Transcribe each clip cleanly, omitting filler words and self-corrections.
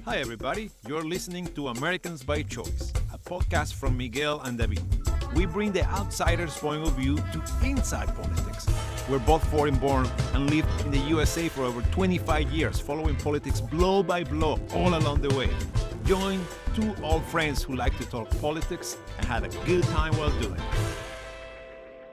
Hi, everybody. You're listening to Americans by Choice, a podcast from Miguel and David. We bring the outsider's point of view to inside politics. We're both foreign-born and lived in the USA for over 25 years, following politics blow by blow all along the way. Join two old friends who like to talk politics and had a good time while doing it.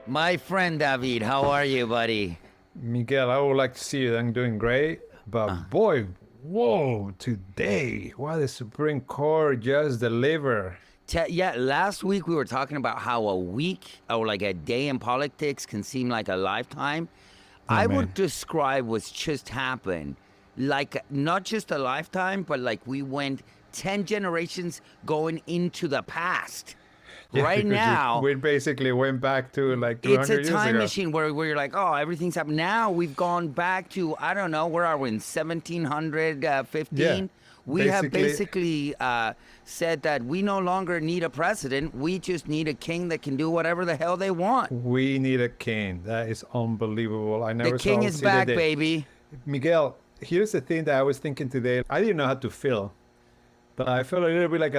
My friend David, how are you, buddy? Miguel, I would like to see you. I'm doing great. But boy, whoa, today, what the Supreme Court just delivered. Yeah, last week we were talking about how a week or like a day in politics can seem like a lifetime. I would describe what's just happened like not just a lifetime, but like we went 10 generations going into the past. Yeah, right now, we basically went back to like 200 it's a years time ago. machine where you're like, oh, everything's happened. Now we've gone back to, I don't know, where are we, in 1715? Yeah, we have basically said that we no longer need a president. We just need a king that can do whatever the hell they want. We need a king. That is unbelievable. I never The king saw is see back, the day. baby. Miguel, here's the thing that I was thinking today. I didn't know how to feel, but I felt a little bit like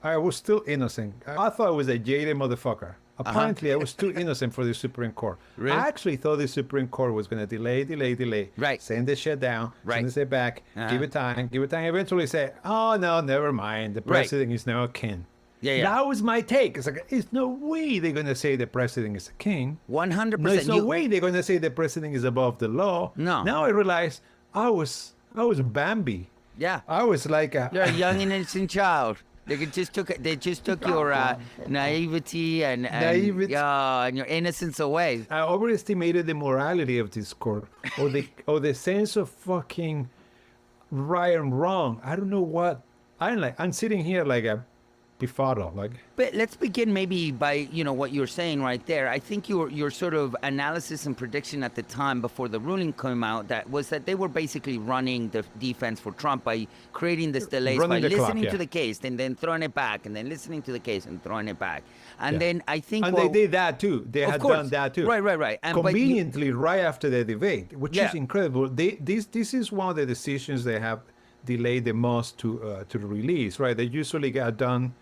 I was still innocent. I thought I was a jaded motherfucker. Apparently, I was too innocent for the Supreme Court. Really? I actually thought the Supreme Court was going to delay. Right. Send this shit down. Right. Send it back. Give it time. Eventually say, oh, no, never mind. The president is now a king. Yeah. That was my take. It's like, there's no way they're going to say the president is a king. 100%. There's no way they're going to say the president is above the law. No. Now I realize I was Bambi. Yeah. I was like You're a young and innocent child. They just took your naivety and your innocence away. I overestimated the morality of this court, or the sense of fucking right and wrong. I don't know what. I'm sitting here like a befuddled. But let's begin maybe by what you're saying right there. I think your sort of analysis and prediction at the time before the ruling came out that they were basically running the defense for Trump by creating this delays by listening to the case and then throwing it back and then listening to the case and throwing it back. And then I think they did that too. They had done that too. Right. And conveniently right after the debate, which is incredible. This is one of the decisions they have delayed the most to release. Right, they usually got done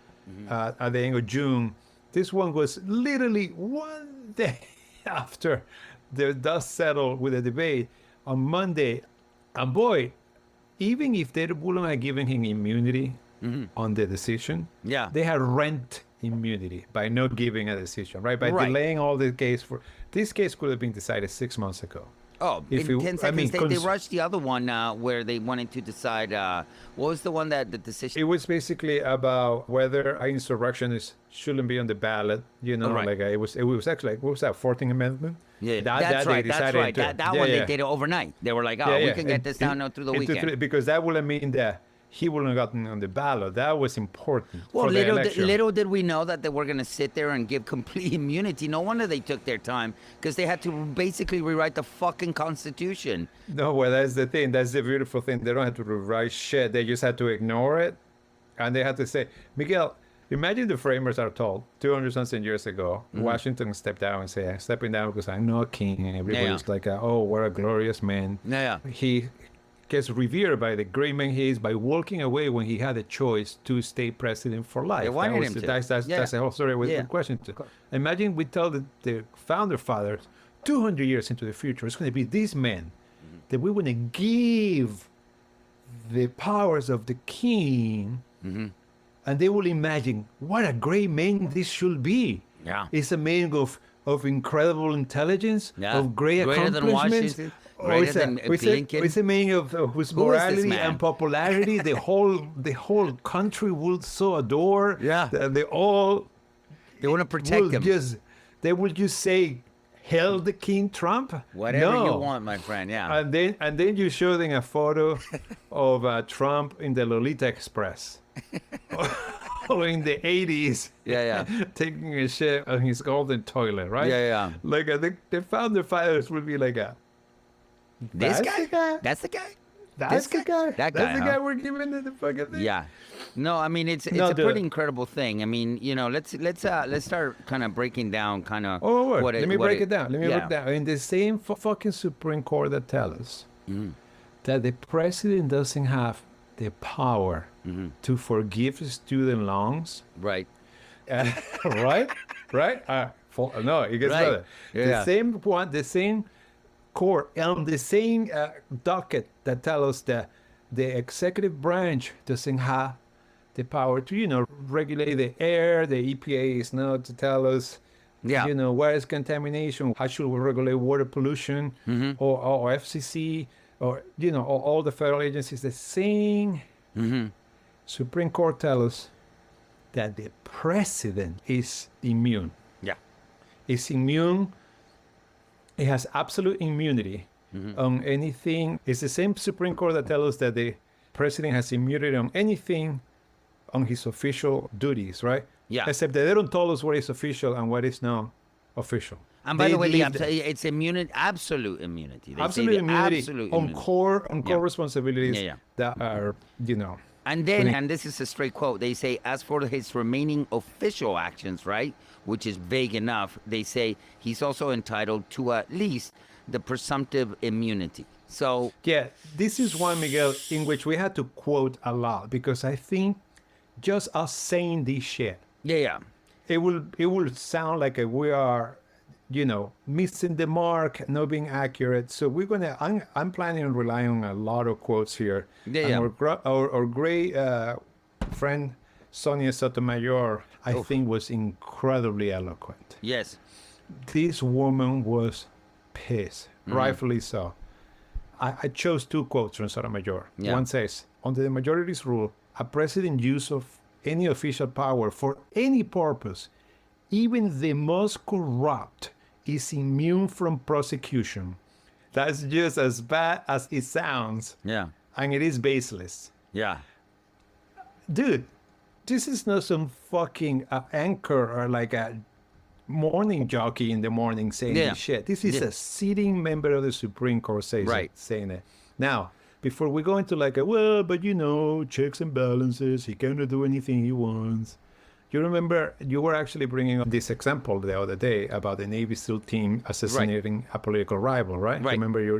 at the end of June. This one was literally one day after the dust settled with the debate on Monday. And boy, even if they wouldn't have given him immunity on the decision, they had rent immunity by not giving a decision, right? By delaying all the case this case could have been decided 6 months ago. Oh, in 10 seconds. They rushed the other one where they wanted to decide, what was the one that the decision? It was basically about whether insurrectionists shouldn't be on the ballot. It was actually, what was that, 14th Amendment? Yeah, that's right. That one they did it overnight. They were like, we can get this down through the weekend. Because that would have mean that he wouldn't have gotten on the ballot. That was important. Well, for the election. little did we know that they were going to sit there and give complete immunity. No wonder they took their time, because they had to basically rewrite the fucking Constitution. No, well, that's the thing. That's the beautiful thing. They don't have to rewrite shit. They just had to ignore it. And they had to say, Miguel, imagine the framers are told 200-something years ago, Washington stepped down and said, I'm stepping down because I'm not king. And everybody's like, oh, what a glorious man. Yeah. He gets revered by the great man he is by walking away when he had a choice to stay president for life. They wanted him to. That's the whole story with the question. Imagine we tell the founder fathers 200 years into the future, it's going to be these men that we want to give the powers of the king, and they will imagine what a great man this should be. Yeah. It's a man of incredible intelligence, of great accomplishments. Greater than Lincoln. It's a man of whose morality and popularity the whole country will so adore. Yeah. They want to protect him. They will just say, "Hail the King Trump." Whatever you want, my friend. Yeah. And then you show them a photo of Trump in the Lolita Express. Or in the 80s, taking a shit on his golden toilet, right? Yeah. Like the founder fathers would be like This guy? That's the guy? That's the guy? That guy, That's the guy we're giving the fucking thing? Yeah. No, I mean, it's a pretty incredible thing. I mean, let's start kind of breaking down kind of Let me break it down. In the same fucking Supreme Court that tell us that the president doesn't have the power to forgive student loans. Right. Right? Right? No, it gets better. Yeah. The same one, the same court, on the same docket that tells us that the executive branch doesn't have the power to, regulate the air. The EPA is not to tell us, where is contamination, how should we regulate water pollution, or FCC, or, all the federal agencies. The same Supreme Court tells us that the president is immune. Yeah. Is immune. It has absolute immunity on anything. It's the same Supreme Court that tells us that the president has immunity on anything on his official duties, right? Yeah. Except that they don't tell us what is official and what is not official. And by the way, it's immunity, absolute immunity. They Absolute say immunity absolute on immunity. core responsibilities Yeah. that are, And then, and this is a straight quote, they say, as for his remaining official actions, right, which is vague enough, they say he's also entitled to at least the presumptive immunity. So, yeah, this is one, Miguel, in which we had to quote a lot, because I think just us saying this shit, it will sound like we are, missing the mark, not being accurate. So I'm planning on relying on a lot of quotes here. And our great friend Sonia Sotomayor, I think, was incredibly eloquent. Yes. This woman was pissed, rightfully so. I chose two quotes from Sotomayor. Yeah. One says, under the majority's rule, a president's use of any official power for any purpose, even the most corrupt, is immune from prosecution. That's just as bad as it sounds. Yeah. And it is baseless. Yeah. Dude, this is not some fucking anchor or like a morning jockey in the morning saying this shit. This is a sitting member of the Supreme Court saying it. Now, before we go into checks and balances, he cannot do anything he wants. You remember you were actually bringing up this example the other day about the Navy SEAL team assassinating a political rival, right? Right. Remember you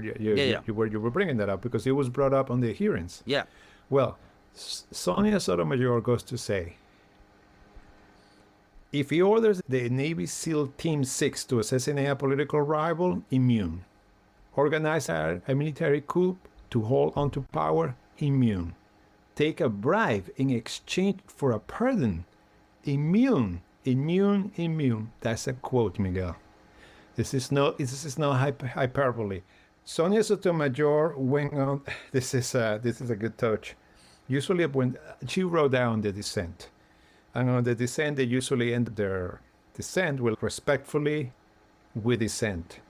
were bringing that up because it was brought up on the hearings. Yeah. Well, Sonia Sotomayor goes to say, if he orders the Navy SEAL Team 6 to assassinate a political rival, immune. Organize a military coup to hold onto power, immune. Take a bribe in exchange for a pardon, immune. That's a quote, Miguel. This is no hyperbole. Sonia Sotomayor went on. This is a good touch. Usually, when she wrote down the dissent, and on the dissent, they usually end their dissent with respectfully, we dissent.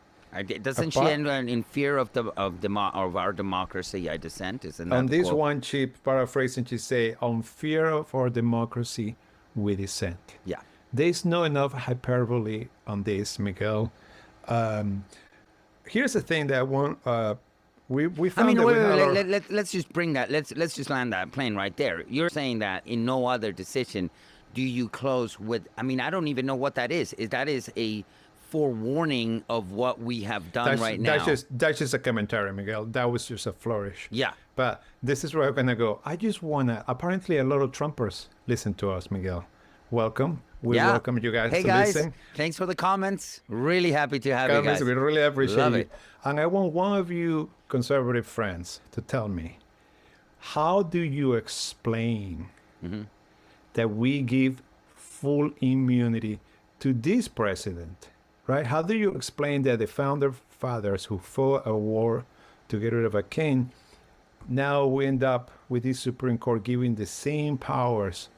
Doesn't she end in fear of our democracy? I dissent. Isn't that on this quote? one, she paraphrasing, she say, on fear of our democracy, we dissent. Yeah. There's not enough hyperbole on this, Miguel. Here's the thing that we found. Let's just bring that. Let's just land that plane right there. You're saying that in no other decision do you close with. I mean, I don't even know what that is. That is a forewarning of what we have done right now. That's just a commentary, Miguel. That was just a flourish. Yeah. But this is where I'm gonna go. I just wanna. Apparently, a lot of Trumpers listen to us, Miguel. Welcome. We welcome you guys to listen. Thanks for the comments. Really happy to have you guys. We really appreciate Love it. it. And I want one of you conservative friends to tell me, how do you explain that we give full immunity to this president, right? How do you explain that the founder fathers who fought a war to get rid of a king, now we end up with this Supreme Court giving the same powers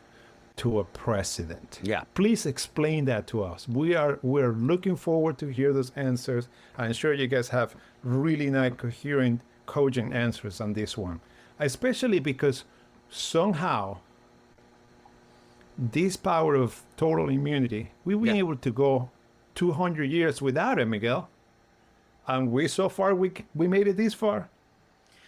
to a president? Yeah. Please explain that to us. We're looking forward to hear those answers. I'm sure you guys have really nice, coherent, cogent answers on this one. Especially because somehow this power of total immunity, we've been able to go 200 years without it, Miguel. And we made it this far.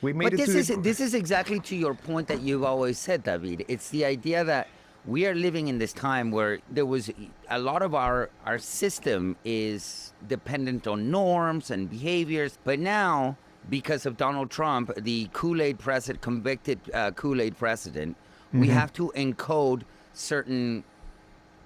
But this is exactly to your point that you've always said, David. It's the idea that we are living in this time where there was a lot of our system is dependent on norms and behaviors, but now because of Donald Trump, the Kool-Aid president, convicted Kool-Aid president, we have to encode certain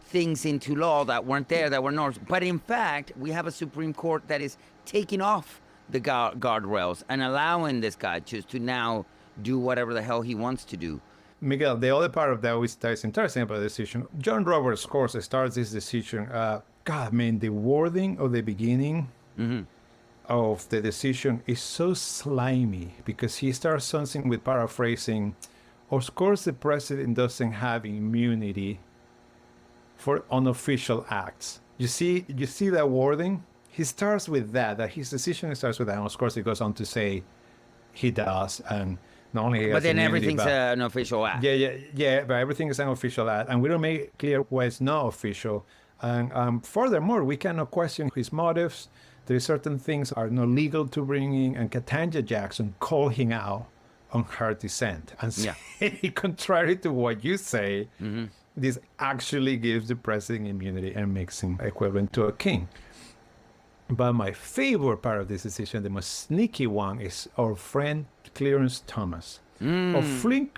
things into law that weren't there, that were not. But in fact, we have a Supreme Court that is taking off the guardrails and allowing this guy just to now do whatever the hell he wants to do. Miguel, the other part of that is interesting about the decision. John Roberts, of course, starts this decision. God, man, the wording of the beginning of the decision is so slimy because he starts something with paraphrasing. Of course, the president doesn't have immunity for unofficial acts. You see that wording? He starts with that his decision starts with that. And of course, he goes on to say he does, and not only he has But then immunity, everything's an official act. Yeah, but everything is an official act, and we don't make it clear why it's not official. And furthermore, we cannot question his motives. There are certain things are not legal to bring in, and Katanja Jackson called him out on her dissent and say, contrary to what you say, this actually gives the president immunity and makes him equivalent to a king. But my favorite part of this decision, the most sneaky one, is our friend Clarence Thomas. Clarence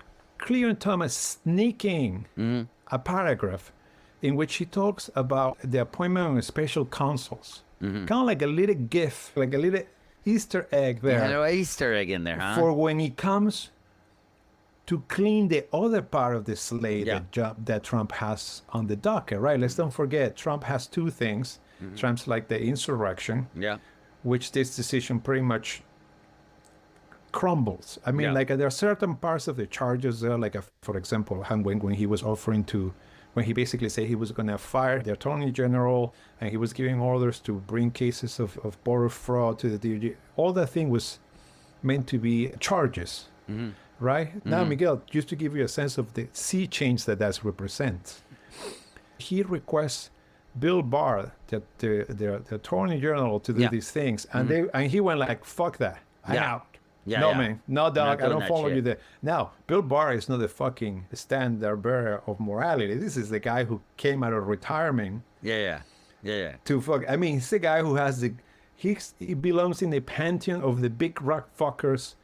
Thomas sneaking a paragraph in which he talks about the appointment of special counsels. Kind of like a little gift, like a little Easter egg there. A little Easter egg in there, huh? For when he comes to clean the other part of the slate that Trump has on the docket, right? Let's don't forget, Trump has two things. Trump's like the insurrection, which this decision pretty much crumbles. I mean, like there are certain parts of the charges there, like for example, when he was offering to, when he basically said he was going to fire the attorney general, and he was giving orders to bring cases of border fraud to the DOJ. All that thing was meant to be charges, right? Now, Miguel, just to give you a sense of the sea change that represents, he requests Bill Barr, the attorney general, to do these things, and he went like, "Fuck that, I'm out." Man, no dog, I don't follow you there. Now, Bill Barr is not the fucking standard bearer of morality. This is the guy who came out of retirement. To fuck. I mean, he's the guy who has he belongs in the pantheon of the big rock fuckers.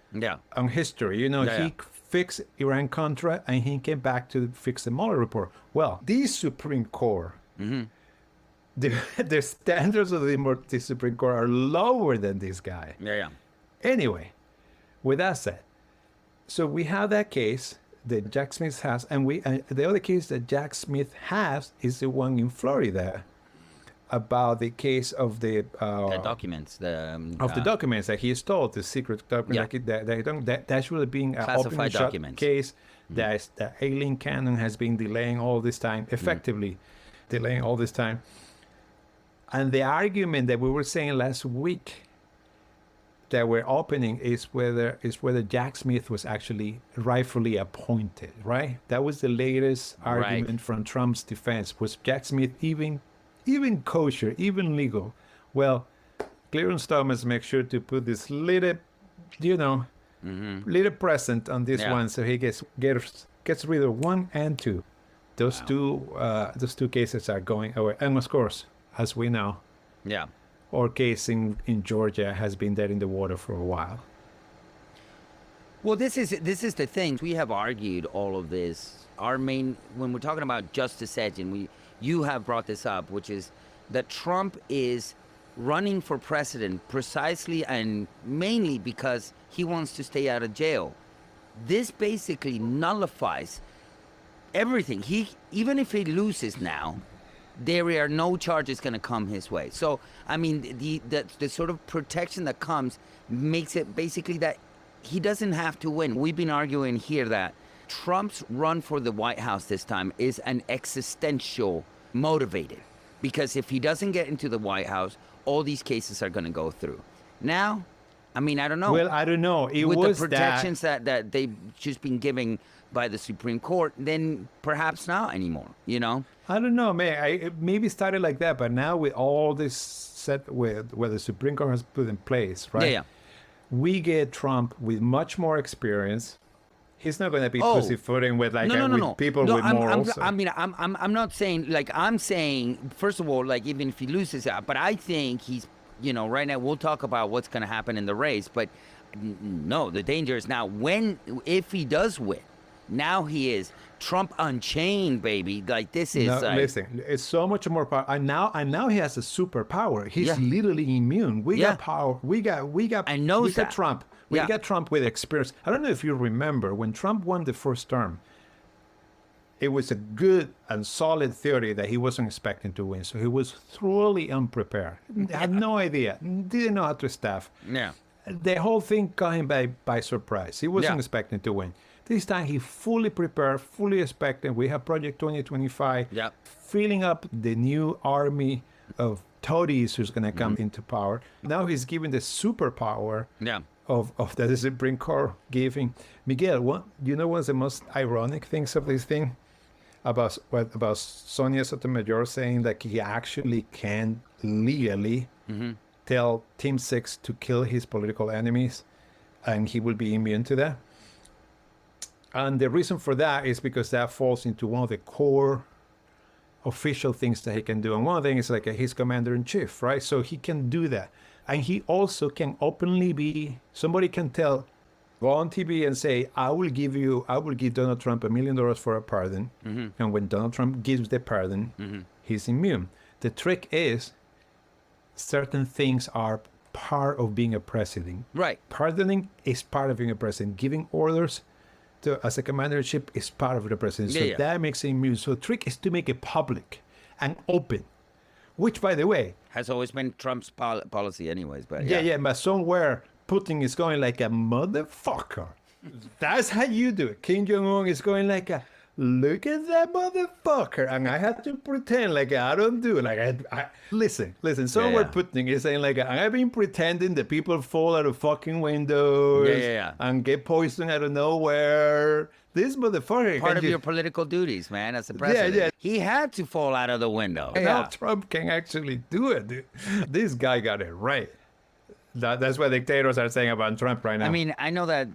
On history, he fixed Iran-Contra, and he came back to fix the Mueller report. Well, this Supreme Court. The standards of the Supreme Court are lower than this guy. Anyway, with that said, so we have that case that Jack Smith has, and the other case that Jack Smith has is the one in Florida about the case of the documents, the documents that he stole, the secret documents that's really being an classified documents case. That the alien canon has been delaying all this time, effectively delaying all this time. And the argument that we were saying last week that we're opening is whether Jack Smith was actually rightfully appointed, right? That was the latest argument from Trump's defense. Was Jack Smith even kosher, even legal? Well, Clarence Thomas makes sure to put this little, little present on this one, so he gets rid of one and two. Those two cases are going away, and of course, as we know, our case in Georgia has been dead in the water for a while. Well, this is the thing. We have argued all of this. Our main, when we're talking about Justice Edge, and you have brought this up, which is that Trump is running for president precisely and mainly because he wants to stay out of jail. This basically nullifies everything. Even if he loses now, there are no charges going to come his way. So, I mean, the sort of protection that comes makes it basically that he doesn't have to win. We've been arguing here that Trump's run for the White House this time is an existential motivated, because if he doesn't get into the White House, all these cases are going to go through. Now, I mean, I don't know. Well, I don't know. With the protections that they've just been giving by the Supreme Court, then perhaps not anymore, I don't know, man. It maybe started like that, but now with all this set with where the Supreme Court has put in place, right? We get Trump with much more experience. He's not going to be pussyfooting with people with morals. I'm not saying, I'm saying, first of all, even if he loses out, but I think he's, right now we'll talk about what's going to happen in the race, but No, the danger is now if he does win, now he is Trump Unchained, baby. Like this is. No, listen, it's so much more power. And now he has a superpower. He's literally immune. We got power. We got. I know we that. got Trump. We got Trump with experience. I don't know if you remember when Trump won the first term. It was a good and solid theory that he wasn't expecting to win. So he was thoroughly unprepared. Had no idea. Didn't know how to staff. Yeah. The whole thing caught him by surprise. He wasn't expecting to win. This time he fully prepared, fully expecting. We have Project 2025, filling up the new army of toadies who's going to come into power. Now he's given the superpower of the Supreme Court giving. Miguel, one of the most ironic things of this thing about Sonia Sotomayor saying that he actually can legally tell Team 6 to kill his political enemies and he will be immune to that. And the reason for that is because that falls into one of the core official things that he can do. And one of the things is like he's commander-in-chief, right? So he can do that. And he also can openly somebody can go on TV and say, I will give Donald Trump $1 million for a pardon. And when Donald Trump gives the pardon, he's immune. The trick is certain things are part of being a president. Right. Pardoning is part of being a president. Giving orders as a commander-in-chief is part of the president. So that makes him immune. So the trick is to make it public and open, which, by the way, has always been Trump's policy anyways. But but somewhere Putin is going like a motherfucker. That's how you do it. Kim Jong-un is going like a, look at that motherfucker. And I have to pretend like I don't do it. Like I listen. Somewhere Putin is saying like, I've been pretending that people fall out of fucking windows and get poisoned out of nowhere. This motherfucker. Part of your political duties, man, as a president. He had to fall out of the window. Now Trump can actually do it, dude. This guy got it right. That's what dictators are saying about Trump right now. I mean, I know that,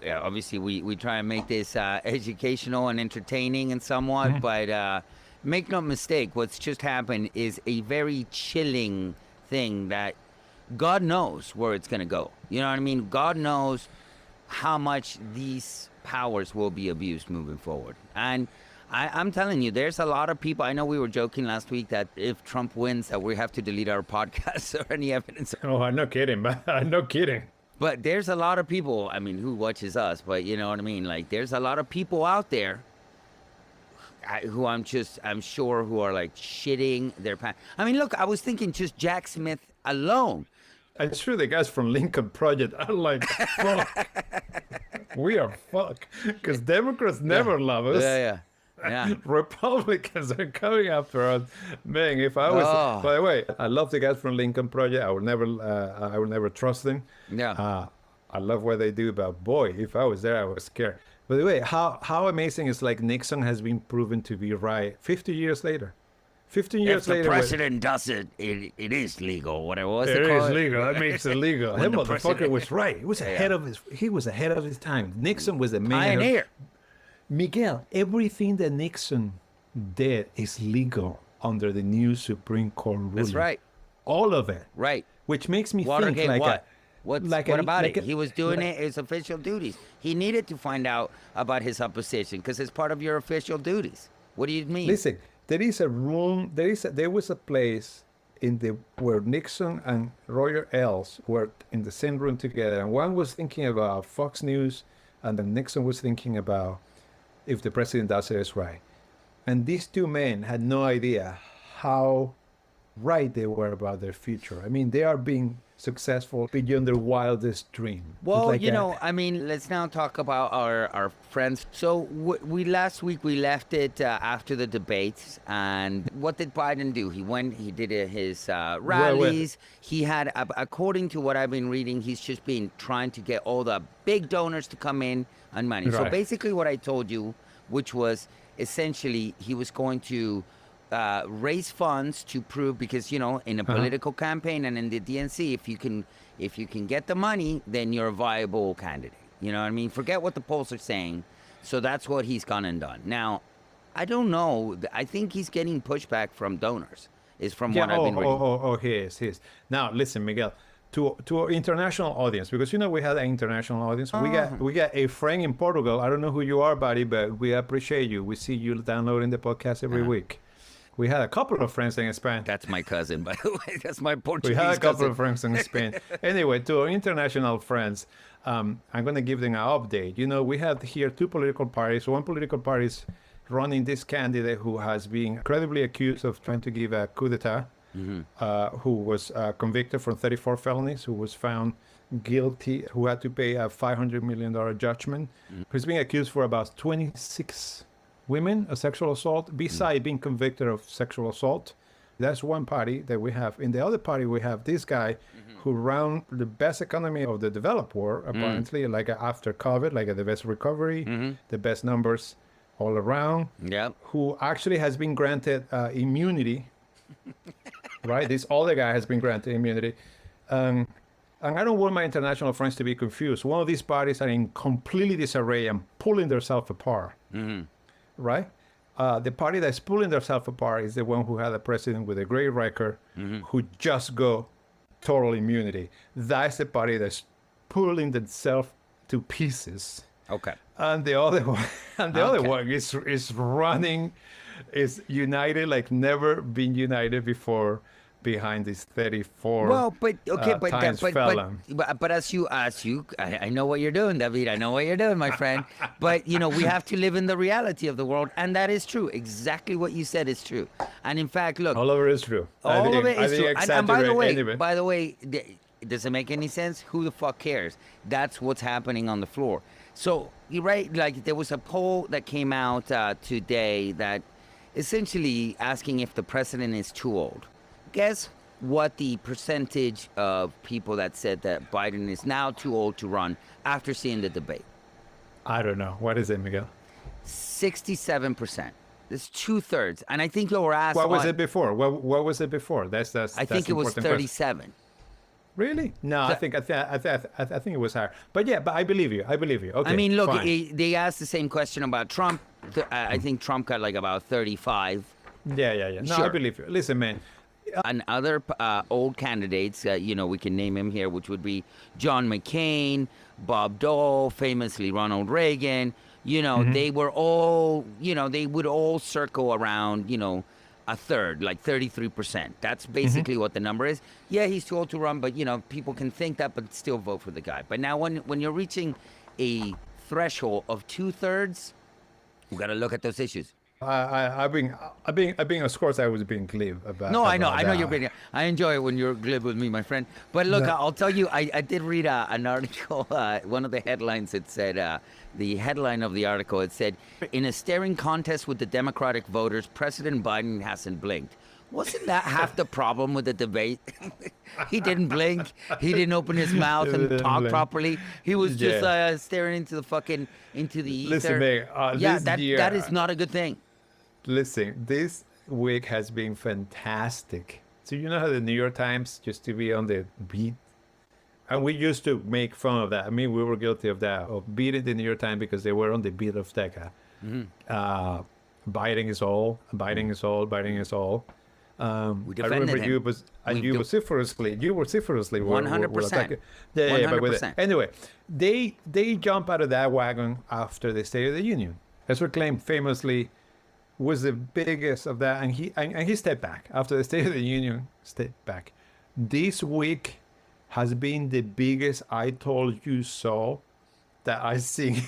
obviously we try and make this educational and entertaining and somewhat, but make no mistake, what's just happened is a very chilling thing that God knows where it's going to go. You know what I mean? God knows how much these powers will be abused moving forward. And I'm telling you, there's a lot of people. I know we were joking last week that if Trump wins, that we have to delete our podcast or any evidence. Oh, I'm not kidding, man. I'm not kidding. But there's a lot of people, I mean, who watches us, but you know what I mean? Like, there's a lot of people out there who I'm sure who are like shitting their pants. I mean, look, I was thinking just Jack Smith alone. I'm sure the guys from Lincoln Project are like, fuck. We are fucked. Because Democrats never love us. Yeah. Republicans are coming after us. Man, if I was, by the way, I love the guys from Lincoln Project. I would never trust them. Yeah. I love what they do, but boy, if I was there, I was scared. By the way, how amazing is like Nixon has been proven to be right 50 years later. 15 years later. If the president does it, it is legal. What was it called? It is legal. That makes it legal. That motherfucker was right. He was ahead of his time. Nixon was the man. Pioneer. Miguel, everything that Nixon did is legal under the new Supreme Court ruling. That's right. All of it. Right. Which makes me Watergate, think like what about it? He was doing it his official duties. He needed to find out about his opposition because it's part of your official duties. What do you mean? Listen, there is a room. There was a place where Nixon and Roger Ailes were in the same room together, and one was thinking about Fox News, and then Nixon was thinking about if the president does it is right. And these two men had no idea how right they were about their future. I mean, they are being successful beyond their wildest dream. Well, like I mean, let's now talk about our friends. So last week we left it after the debates, and what did Biden do? He did his rallies. He had, according to what I've been reading, he's just been trying to get all the big donors to come in on money. Right. So basically what I told you, which was essentially he was going to raise funds to prove, because in a political campaign and in the DNC, if you can get the money, then you're a viable candidate. You know what I mean? Forget what the polls are saying. So that's what he's gone and done. Now, I don't know. I think he's getting pushback from donors. Is from what I've been reading. He is. Now, listen, Miguel. to our international audience, because we had an international audience. We got a friend in Portugal. I don't know who you are, buddy, but we appreciate you. We see you downloading the podcast every week. We had a couple of friends in Spain. That's my cousin, by the way. That's my Portuguese We had a couple cousin. of friends in Spain. Anyway, to our international friends, I'm going to give them an update. We have here two political parties. One political party is running this candidate who has been credibly accused of trying to give a coup d'etat, who was convicted from 34 felonies, who was found guilty, who had to pay a $500 million judgment, who's being accused for about 26 women of sexual assault, besides being convicted of sexual assault. That's one party that we have. In the other party, we have this guy who ran the best economy of the developed world, apparently, like after COVID, like the best recovery, the best numbers all around, who actually has been granted immunity, right? This other guy has been granted immunity. And I don't want my international friends to be confused. One of these parties are in completely disarray and pulling themselves apart, right? The party that's pulling themselves apart is the one who had a president with a great record, who just got total immunity. That's the party that's pulling themselves to pieces. Okay. And the other one, other one is running, is united like never been united before behind this 34. Well, but times felon. But as you, I know what you're doing, David. I know what you're doing, my friend. But we have to live in the reality of the world, and that is true. Exactly what you said is true. And in fact, look, all of it is true. All of it is true. And by the way, does it make any sense? Who the fuck cares? That's what's happening on the floor. So you're right. Like there was a poll that came out today that essentially asking if the president is too old. Guess what the percentage of people that said that Biden is now too old to run after seeing the debate? I don't know. What is it, Miguel? 67%. That's 2/3. And I think you were asked. What was it before? What was it before? That's I think it was 37. Question. Really? No, I think it was higher. But yeah, but I believe you. Okay. I mean, look, they asked the same question about Trump. I think Trump got like about 35. Yeah. No, Sure. I believe you. Listen, man. And other old candidates, we can name him here, which would be John McCain, Bob Dole, famously Ronald Reagan. They were all, they would all circle around, a third, like 33%. That's basically what the number is. Yeah, he's too old to run, but, people can think that, but still vote for the guy. But now when you're reaching a threshold of 2/3, we got to look at those issues. I've been, of course, I was being glib about. No, I know that. you're being. I enjoy it when you're glib with me, my friend. But look, I'll tell you, I did read an article. One of the headlines, it said, the headline of the article, it said, in a staring contest with the Democratic voters, President Biden hasn't blinked. Wasn't that half the problem with the debate? He didn't blink. He didn't open his mouth and talk properly. He was just staring into the ether. Listen, man, that is not a good thing. Listen, this week has been fantastic. So you know how the New York Times used to be on the beat? And we used to make fun of that. I mean, we were guilty of that, of beating the New York Times because they were on the beat of that guy. Biting is all. Biting is all. Biting is all. We defended I remember him. you were vociferously 100%. Yeah, 100%. Anyway, they jump out of that wagon after the State of the Union. Ezra Klein famously was the biggest of that, and he stepped back after the State of the Union. Stepped back. This week has been the biggest I told you so that I've seen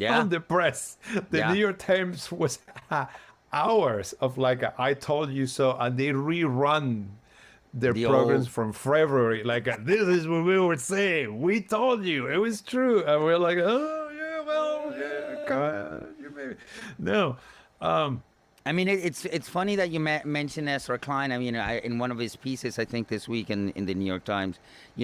on the press. The New York Times was hours of like a I told you so, and they rerun their programs from February. Like, this is what we were saying. We told you. It was true. And we're like, oh, yeah, well, yeah, come on. Maybe. No. I mean, it's funny that you mentioned Ezra Klein. I mean, in one of his pieces, I think this week in the New York Times,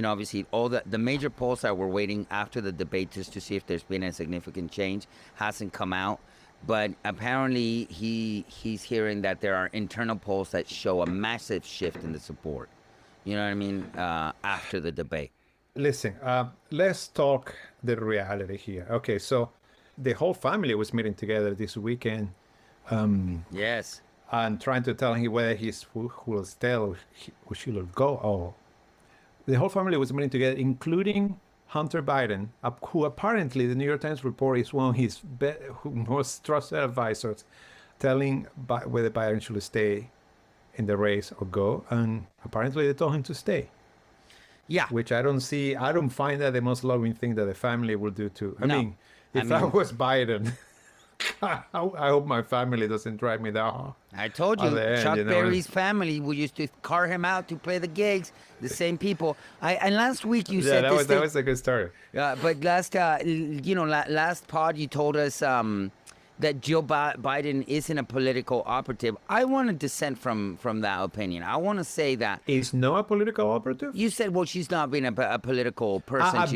obviously all the major polls that were waiting after the debate just to see if there's been a significant change hasn't come out. But apparently he's hearing that there are internal polls that show a massive shift in the support. You know what I mean? After the debate. Listen, let's talk the reality here. Okay, so the whole family was meeting together this weekend. Yes. And trying to tell him whether he will stay or he should go. The whole family was meeting together, including Hunter Biden, who apparently the New York Times report is one of his most trusted advisors, telling whether Biden should stay in the race or go. And apparently they told him to stay. Yeah. Which I don't find that the most loving thing that the family will do too. I mean, I was Biden, I hope my family doesn't drive me down. I told you, Chuck Berry's family, we used to car him out to play the gigs, the same people. And last week you said that was a good story. But last, last pod you told us that Joe Biden isn't a political operative. I want to dissent from that opinion. I want to say that is not a political operative. You said, well, she's not being a political person.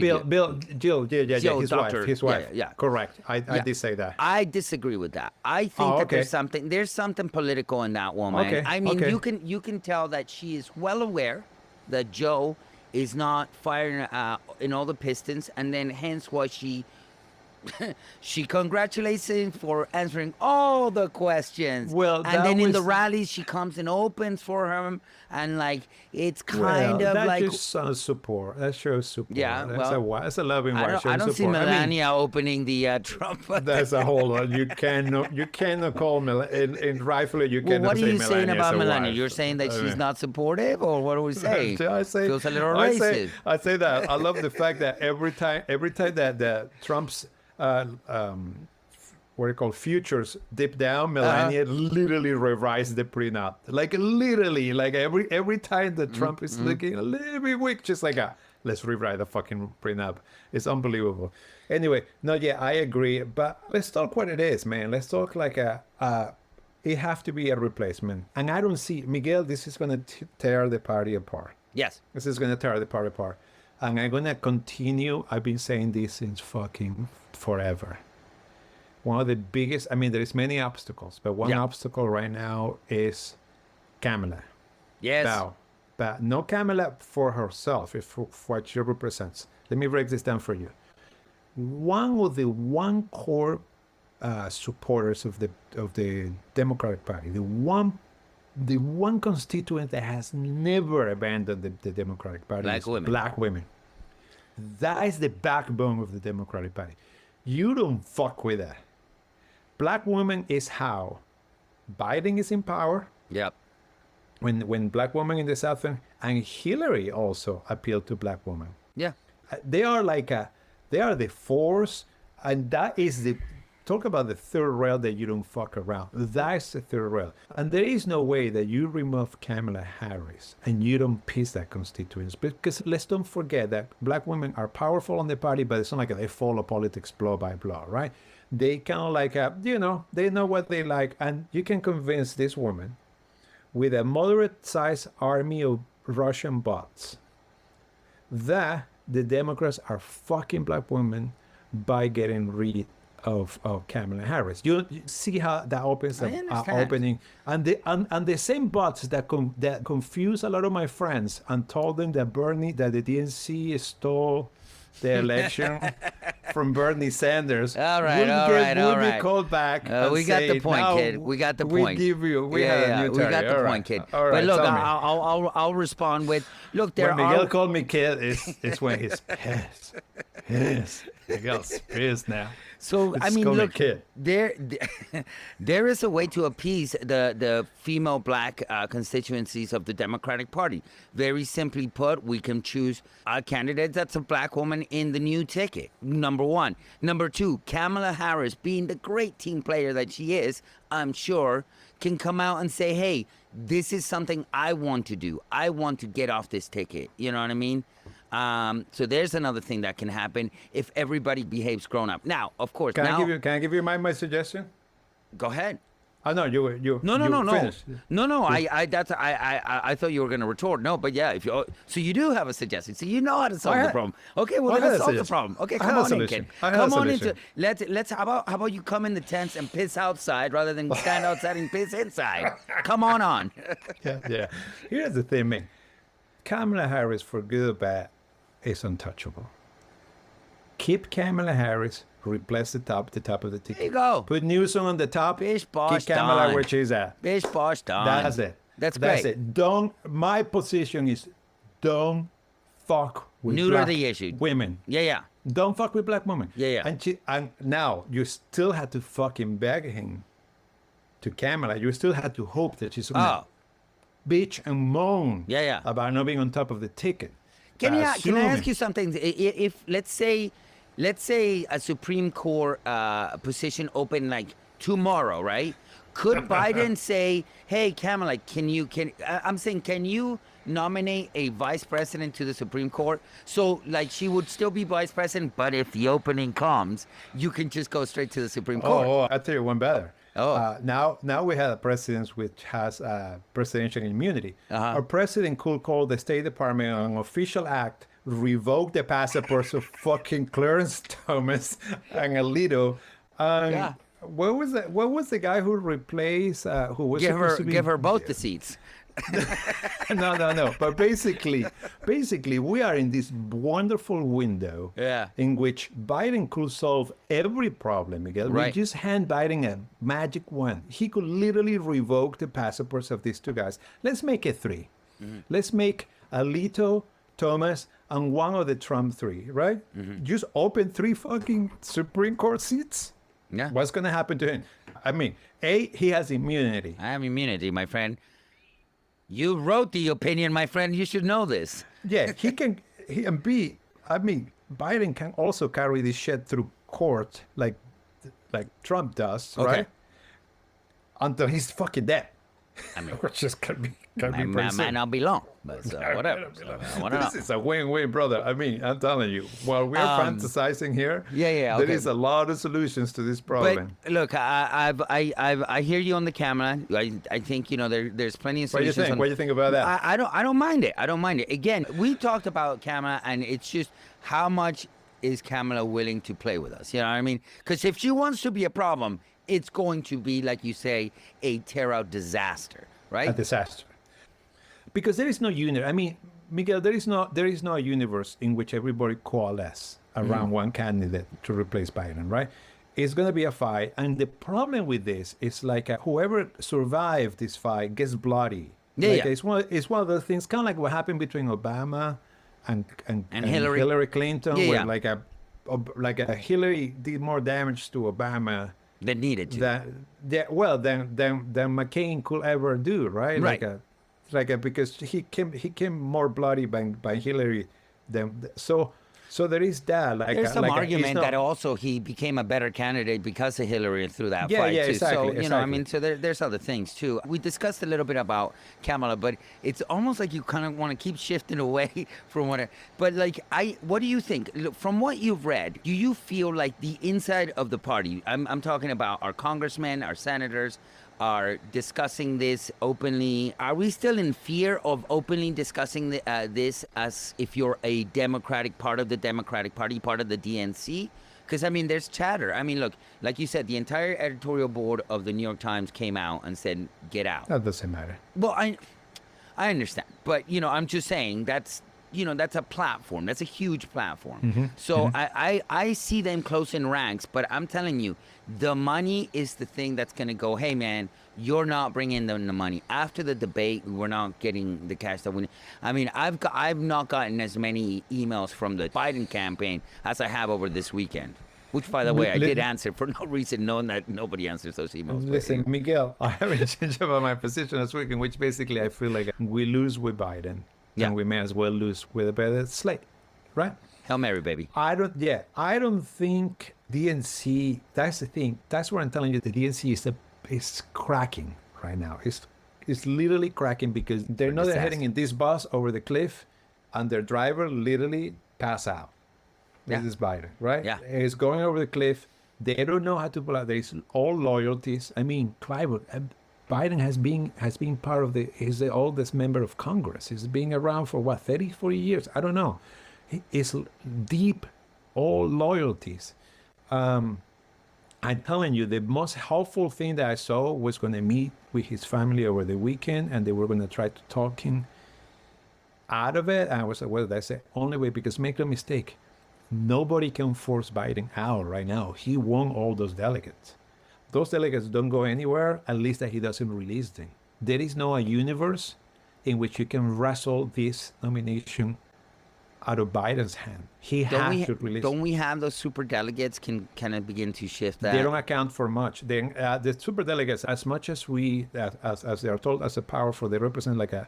Jill, his wife. Yeah. Correct. I did say that. I disagree with that. I think that there's something political in that woman. Okay. I mean, you can tell that she is well aware that Joe is not firing in all the pistons, and then hence why she congratulates him for answering all the questions. Well, and then in the rallies, she comes and opens for him, and it's kind of that like just shows support. That shows support. Yeah, that's a loving wife. I don't see Melania opening the Trump. That's a whole lot. You cannot call Melania, and rightfully you cannot. Well, what are you saying about Melania? Wife. You're saying that she's not supportive, or what are we saying? I say feels a little racist. I say that I love the fact that every time that Trump's what are called futures dip down, Melania literally revised the prenup. Literally, every time that Trump is looking a little bit weak, just let's rewrite the fucking prenup. It's unbelievable. Anyway, I agree, but let's talk what it is, man. Let's talk it have to be a replacement. And I don't see, Miguel, this is going to tear the party apart. Yes. This is going to tear the party apart. And I'm going to continue. I've been saying this since fucking forever. One of the biggest, there's many obstacles, but one obstacle right now is Kamala. Yes. But no Kamala for herself, for what she represents. Let me break this down for you. One of the core supporters of the Democratic Party, the one constituent that has never abandoned the Democratic Party is black women. That is the backbone of the Democratic Party. You don't fuck with that. Black women is how Biden is in power. Yep. When black women in the South, and Hillary also appealed to black women. Yeah. They are they are the force, and that is talk about the third rail that you don't fuck around. That's the third rail. And there is no way that you remove Kamala Harris and you don't piss that constituency. Because let's don't forget that black women are powerful on the party, but it's not they follow politics blow by blow, right? They kind of they know what they like. And you can convince this woman with a moderate-sized army of Russian bots that the Democrats are fucking black women by getting rid of Kamala Harris. You see how that opens up opening, and the same bots that confuse a lot of my friends and told them that the DNC stole the election from Bernie Sanders. All right. Be called back. We got the point, kid. We got the point. We have a new we got the point, kid. All right, but look, I'll respond with, look, when Miguel called me kid, it's when he's pissed. Miguel's pissed now. So look, there is a way to appease the female black constituencies of the Democratic Party. Very simply put, we can choose a candidate that's a black woman in the new ticket. Number one. Number two, Kamala Harris, being the great team player that she is, I'm sure, can come out and say, hey, this is something I want to do. I want to get off this ticket. You know what I mean? So there's another thing that can happen if everybody behaves grown up. Now, of course, can I give you my suggestion? Go ahead. No. Finished. No. I thought you were going to retort. No, but yeah, so you do have a suggestion. So you know how to solve the problem. Okay, well, let's solve the problem. Okay, come on in, kid. Come on into. Let's. How about you come in the tents and piss outside rather than stand outside and piss inside? Come on. Yeah. Here's the thing, man. Kamala Harris, for good or bad, is untouchable. Keep Kamala Harris, replace the top of the ticket. There you go. Put Newsom on the top. Bish bosh keep Kamala where she's at. Bish bosh done. That's it. That's great. My position is don't fuck with Neuter black the issue. women. Yeah. Don't fuck with black women. Yeah. And now you still had to fucking beg him to Kamala. You still had to hope that she's gonna bitch and moan about not being on top of the ticket. Can I ask you something? If let's say a Supreme Court position open like tomorrow, right? Could Biden say, "Hey, Kamala, can you nominate a vice president to the Supreme Court?" So, like, she would still be vice president, but if the opening comes, you can just go straight to the Supreme Court. I'll tell you one better. Now we have a president which has presidential immunity. Our president could call the State Department an official act, revoke the passports of fucking Clarence Thomas and Alito. What was the guy who replaced who was give her both the seats? No. But basically, we are in this wonderful window in which Biden could solve every problem, Miguel. Right. We just hand Biden a magic wand. He could literally revoke the passports of these two guys. Let's make it 3. Let's make Alito, Thomas, and one of the Trump 3, right? Just open 3 fucking Supreme Court seats. Yeah. What's going to happen to him? I mean, he has immunity. I have immunity, my friend. You wrote the opinion, my friend. You should know this. Yeah, and B, I mean, Biden can also carry this shit through court like Trump does, right? Until he's fucking dead. I mean, which is can be might not be long, but whatever. This is a win-win, brother. I mean, I'm telling you, while we're fantasizing here, there is a lot of solutions to this problem. But look, I hear you on the camera. I think there's plenty of solutions. What do you think about that? I don't mind it. I don't mind it. Again, we talked about Kamala, and it's just how much is Kamala willing to play with us? You know what I mean? Because if she wants to be a problem, it's going to be, like you say, a tear-out disaster, right? A disaster. Because there is no unity. I mean, Miguel, there is no a universe in which everybody coalesce around one candidate to replace Biden, right? It's going to be a fight. And the problem with this is like whoever survived this fight gets bloody. It's one of those things, kind of like what happened between Obama and Hillary Clinton, where like a Hillary did more damage to Obama than needed to. Than McCain could ever do, right? Right. Because he came more bloody by Hillary than so there is that. There's some argument that also he became a better candidate because of Hillary through that fight too. Exactly, so I mean, so there's other things too. We discussed a little bit about Kamala, but it's almost like you kind of want to keep shifting away from what. But what do you think? Look, from what you've read, do you feel like the inside of the party? I'm talking about our congressmen, our senators, are discussing this openly. Are we still in fear of openly discussing this as if you're a Democratic part of the Democratic Party, part of the DNC? Because, I mean, there's chatter. I mean, look, like you said, the entire editorial board of the New York Times came out and said, get out. That doesn't matter. Well, I understand. But, I'm just saying that's a platform. That's a huge platform. So I see them close in ranks, but I'm telling you, the money is the thing that's going to go, hey, man, you're not bringing them the money. After the debate, we're not getting the cash that we need. I mean, I've not gotten as many emails from the Biden campaign as I have over this weekend. Which, by the way, I did answer for no reason, knowing that nobody answers those emails. Listen, Miguel, I haven't changed about my position this week, in which basically I feel like we lose with Biden. Yeah. And we may as well lose with a better slate, right? Hail Mary, baby. I don't think DNC, that's the thing. That's what I'm telling you. The DNC is cracking right now. It's literally cracking because they're not heading in this bus over the cliff and their driver literally pass out. This is Biden, right? Yeah. He's going over the cliff. They don't know how to pull out. There's all loyalties. I mean, Biden has been part of he's the oldest member of Congress. He's been around for 30, 40 years. I don't know. It's deep, all loyalties. I'm telling you, the most helpful thing that I saw was going to meet with his family over the weekend, and they were going to try to talk him out of it. And I was like, well, that's the only way, because make no mistake, nobody can force Biden out right now. He won all those delegates. Those delegates don't go anywhere, at least that he doesn't release them. There is no a universe in which you can wrestle this nomination out of Biden's hand. He has to release. Don't we have those super delegates can kind of begin to shift that? They don't account for much. The super delegates, as much as as they are told as a powerful, they represent like a,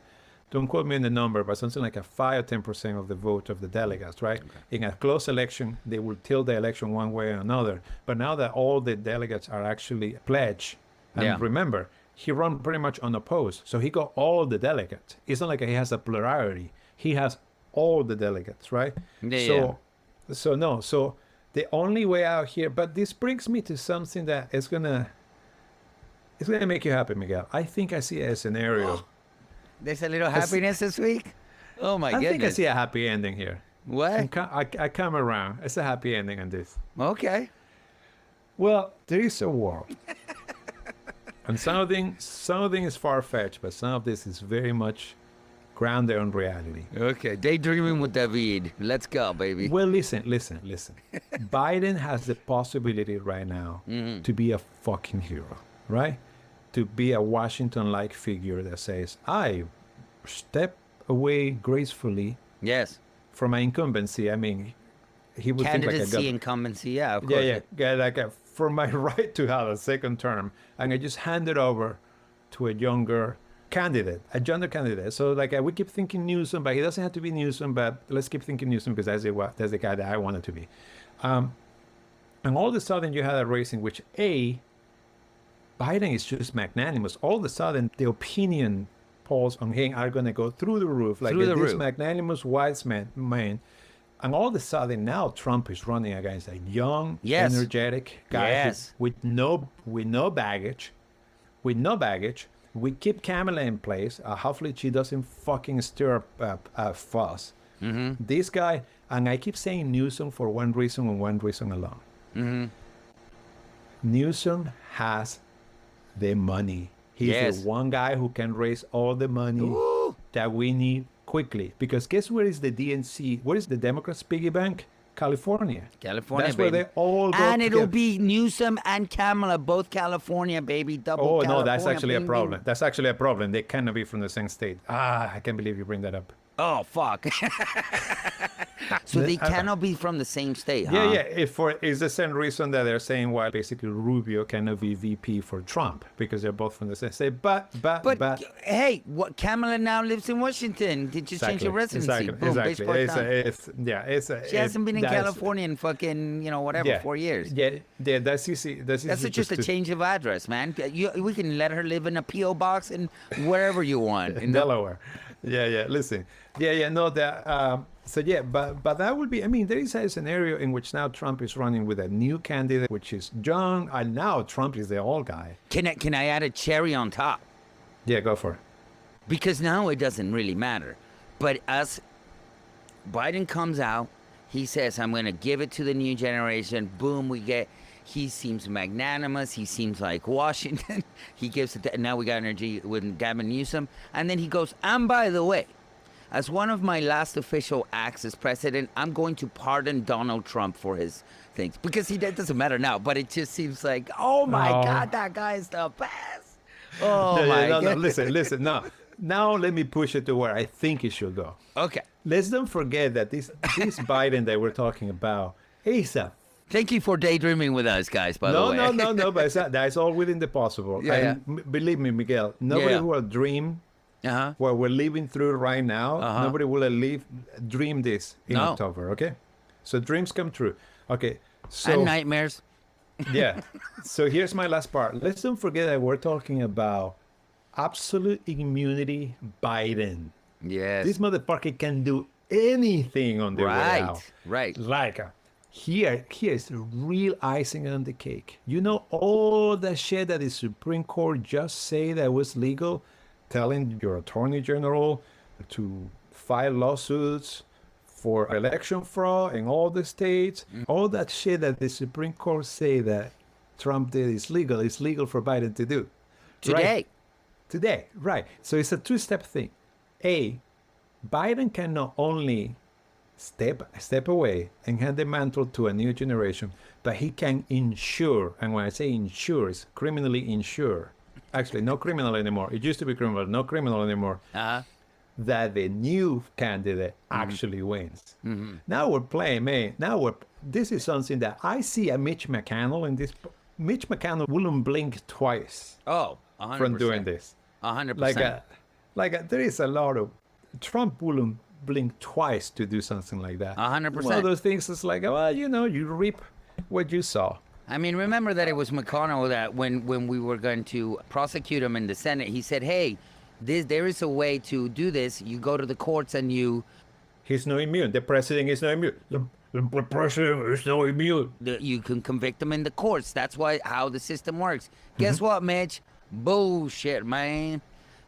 don't quote me on the number, but something like a 5 or 10% of the vote of the delegates, right? Okay. In a close election, they will tilt the election one way or another. But now that all the delegates are actually pledged, and remember, he ran pretty much unopposed, so he got all the delegates. It's not like he has a plurality. He has all the delegates, right? So the only way out here, but this brings me to something that it's gonna make you happy, Miguel. I think I see a scenario. There's a little happiness this week. Oh my goodness! I think I see a happy ending here. What? I come around. It's a happy ending on this. Okay. Well, there is a world, and something is far fetched, but some of this is very much grounded on reality. Okay, daydreaming with David. Let's go, baby. Well, listen. Biden has the possibility right now to be a fucking hero, right? To be a Washington-like figure that says, I step away gracefully from my incumbency. I mean, he would think like a candidacy, incumbency, yeah, of course. Yeah, like for my right to have a second term, and I just hand it over to a younger candidate. So like we keep thinking Newsom, but he doesn't have to be Newsom, but let's keep thinking Newsom because that's the guy that I wanted to be. And all of a sudden you had a race in which Biden is just magnanimous. All of a sudden the opinion polls on him are going to go through the roof, like this magnanimous wise man. And all of a sudden now Trump is running against a young, energetic guy with no baggage. We keep Kamala in place. Hopefully she doesn't fucking stir up a fuss. This guy, and I keep saying Newsom for one reason and one reason alone. Newsom has the money. He's the one guy who can raise all the money that we need quickly. Because guess where is the DNC? Where is the Democrats' piggy bank? California. That's baby. Where they all go and it'll together. be Newsom and Kamala, both California, baby. Double California. No, that's actually a problem. Bing. That's actually a problem. They cannot be from the same state. I can't believe you bring that up. Oh, fuck. So they cannot be from the same state, huh? Yeah. It's the same reason that they're saying why basically Rubio cannot be VP for Trump, because they're both from the same state. But hey, what? Kamala now lives in Washington. Did you change your residency? Exactly. She hasn't been in California in fucking, 4 years. Yeah, that's easy. That's just a change of address, man. We can let her live in a P.O. box and wherever you want. In Delaware. Yeah. Listen. No, that. But that would be. I mean, there is a scenario in which now Trump is running with a new candidate, which is John, and now Trump is the old guy. Can I add a cherry on top? Yeah, go for it. Because now it doesn't really matter. But as Biden comes out, he says, "I'm going to give it to the new generation." Boom, he seems magnanimous. He seems like Washington. He gives it. Now we got energy with Gavin Newsom, and then he goes, "And by the way, as one of my last official acts as president, I'm going to pardon Donald Trump for his things." Because that doesn't matter now, but it just seems like, oh my God, that guy is the best. Oh my God. No, listen. Now let me push it to where I think it should go. Okay. Let's don't forget that this Biden that we're talking about, he's a... Thank you for daydreaming with us, guys, by the way. No, but that's all within the possible. Believe me, Miguel, nobody will dream what we're living through right now. Nobody will dream this in October, okay? So dreams come true. Okay, so... And nightmares. Yeah. So here's my last part. Let's don't forget that we're talking about absolute immunity Biden. Yes. This motherfucker can do anything on the way out. Right. Like... Here is the real icing on the cake. You know all the shit that the Supreme Court just said that was legal, telling your attorney general to file lawsuits for election fraud in all the states. All that shit that the Supreme Court say that Trump did is legal. It's legal for Biden to do. Today, right. So it's a two-step thing. Biden can not only step away and hand the mantle to a new generation, but he can insure, and when I say insure, it's criminally insure. Actually, no criminal anymore. It used to be criminal, no criminal anymore. that the new candidate actually wins. Now we're playing, man. This is something that I see a Mitch McConnell in this. Mitch McConnell wouldn't blink twice. Oh, 100%. From doing this. 100%. There is a lot of Trump wouldn't blink twice to do something like that. 100%. One of those things is like, well, you reap what you sow. I mean, remember that it was McConnell that when we were going to prosecute him in the Senate, he said, hey, there is a way to do this. You go to the courts and you... He's not immune. The president is not immune. The president is not immune. You can convict him in the courts. That's how the system works. Guess what, Mitch? Bullshit, man.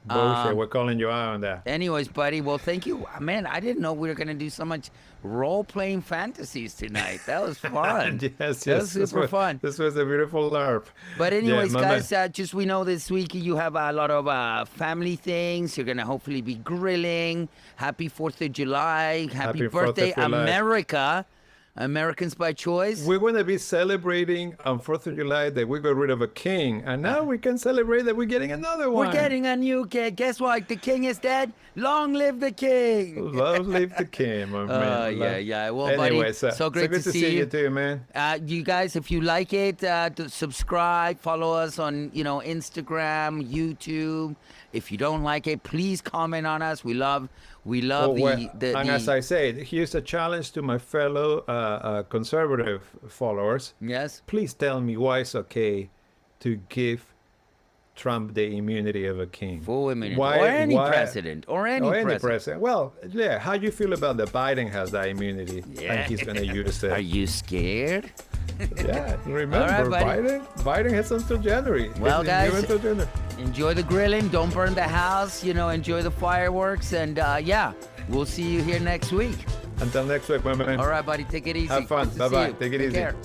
Bullshit. We're calling you out on that. Anyways, buddy, well, thank you. Man, I didn't know we were going to do so much role-playing fantasies tonight. That was fun. Yes. That was super fun. This was a beautiful LARP. But anyways, yeah, guys, we know this week you have a lot of family things. You're going to hopefully be grilling. Happy 4th of July. Happy birthday, America. Americans by choice. We're going to be celebrating on 4th of July that we got rid of a king. And now we can celebrate that we're getting another one. We're getting a new king. Guess what? The king is dead. Long live the king. Long live the king, my man. Yeah. Well, anyway, buddy, so great to see you too, man. You guys, if you like it, subscribe, follow us on, Instagram, YouTube. If you don't like it, please comment on us. We love as I said, here's a challenge to my fellow conservative followers. Yes. Please tell me why it's okay to give Trump the immunity of a king. Full immunity. Or any president. Well, yeah. How do you feel about that Biden has that immunity and he's going to use it? Are you scared? Yeah. Remember, Biden has until January. Well, guys, enjoy the grilling. Don't burn the house. Enjoy the fireworks. And we'll see you here next week. Until next week, my man. All right, buddy. Take it easy. Have fun. Bye-bye. Take it easy. Care.